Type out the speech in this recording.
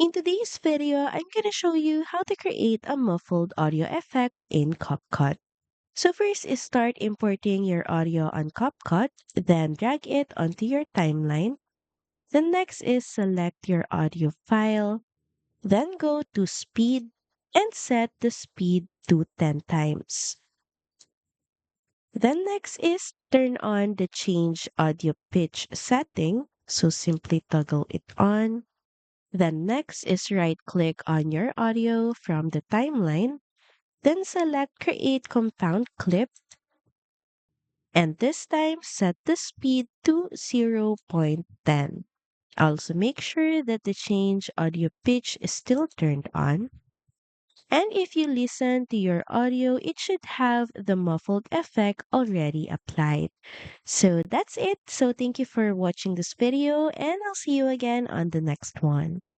In today's video, I'm going to show you how to create a muffled audio effect in CapCut. So first is start importing your audio on CapCut, then drag it onto your timeline. Then next is select your audio file, then go to speed and set the speed to 10 times. Then next is turn on the change audio pitch setting. So simply toggle it on. Then next is right click on your audio from the timeline. Then select create compound clip and this time set the speed to 0.10. Also make sure that the change audio pitch is still turned on. And if you listen to your audio, it should have the muffled effect already applied. So that's it. So thank you for watching this video and I'll see you again on the next one.